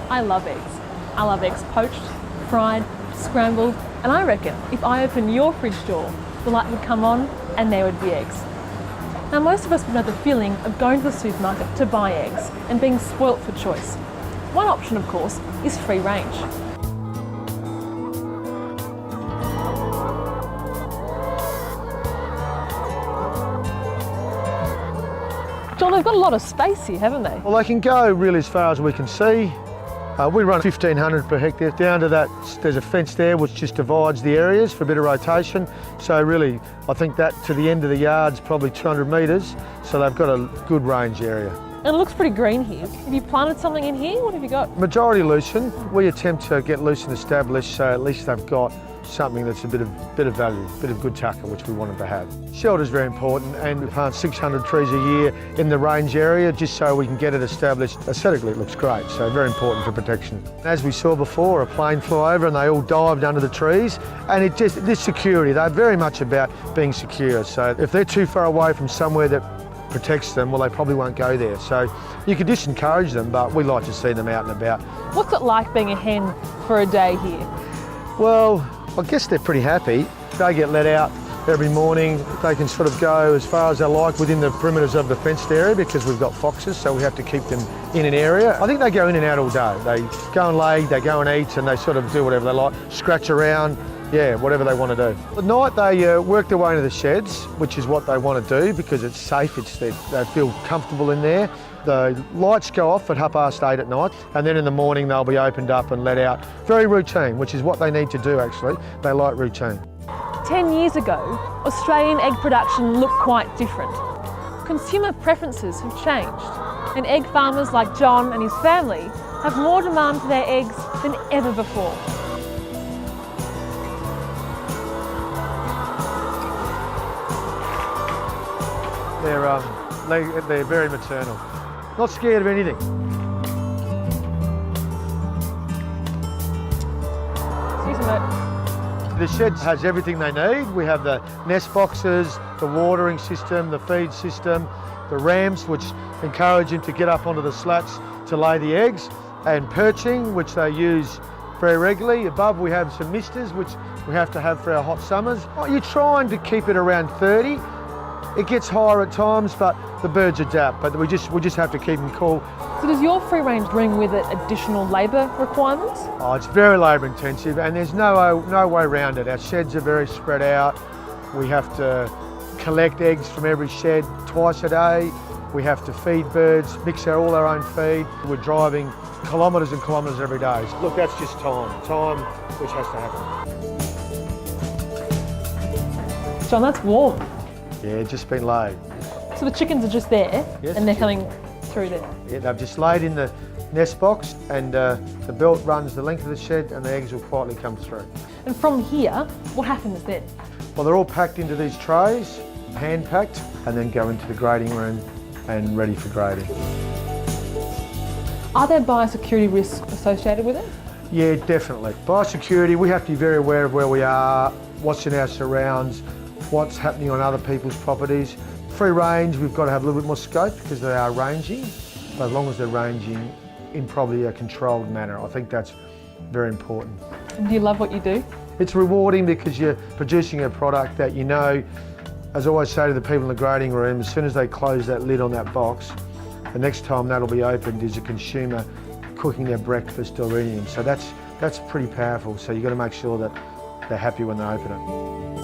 I love eggs. I love eggs poached, fried, scrambled, and I reckon if I open your fridge door, the light would come on and there would be eggs. Now most of us would know the feeling of going to the supermarket to buy eggs and being spoilt for choice. One option, of course, is free range. John, they've got a lot of space here, haven't they? Well, they can go really as far as we can see. We run 1,500 per hectare. Down to that, there's a fence there which just divides the areas for a bit of rotation. So really, I think that to the end of the yard's probably 200 metres. So they've got a good range area. And it looks pretty green here. Have you planted something in here? What have you got? Majority lucerne. We attempt to get lucerne established, so at least they've got something that's a bit of value, a bit of good tucker, which we want them to have. Shelter's very important, and we plant 600 trees a year in the range area just so we can get it established. Aesthetically, it looks great, so very important for protection. As we saw before, a plane flew over and they all dived under the trees, and this security, they're very much about being secure. So if they're too far away from somewhere that protects them, well, they probably won't go there. So you can just encourage them, but we like to see them out and about. What's it like being a hen for a day here? Well, I guess they're pretty happy. They get let out every morning. They can sort of go as far as they like within the perimeters of the fenced area because we've got foxes, so we have to keep them in an area. I think they go in and out all day. They go and lay, they go and eat, and they sort of do whatever they like, scratch around, yeah, whatever they want to do. At night they work their way into the sheds, which is what they want to do because it's safe, they feel comfortable in there. The lights go off at 8:30 at night, and then in the morning they'll be opened up and let out. Very routine, which is what they need to do actually. They like routine. 10 years ago, Australian egg production looked quite different. Consumer preferences have changed, and egg farmers like John and his family have more demand for their eggs than ever before. They're very maternal. Not scared of anything. Excuse me, mate. The shed has everything they need. We have the nest boxes, the watering system, the feed system, the ramps, which encourage them to get up onto the slats to lay the eggs, and perching, which they use very regularly. Above we have some misters, which we have to have for our hot summers. You're trying to keep it around 30. It gets higher at times, but the birds adapt, but we just have to keep them cool. So does your free range bring with it additional labour requirements? Oh, it's very labour intensive, and there's no way around it. Our sheds are very spread out. We have to collect eggs from every shed twice a day. We have to feed birds, mix all our own feed. We're driving kilometres and kilometres every day. Look, that's just time which has to happen. John, that's warm. Yeah, just been laid. So the chickens are just there, yes, and they're coming through there? Yeah, they've just laid in the nest box, and the belt runs the length of the shed, and the eggs will quietly come through. And from here, what happens then? Well, they're all packed into these trays, hand packed, and then go into the grading room and ready for grading. Are there biosecurity risks associated with it? Yeah, definitely. Biosecurity, we have to be very aware of where we are, what's in our surrounds, what's happening on other people's properties. Free range, we've got to have a little bit more scope because they are ranging, but as long as they're ranging in probably a controlled manner, I think that's very important. And do you love what you do? It's rewarding because you're producing a product that you know, as I always say to the people in the grading room, as soon as they close that lid on that box, the next time that'll be opened is a consumer cooking their breakfast or eating. So that's pretty powerful. So you've got to make sure that they're happy when they open it.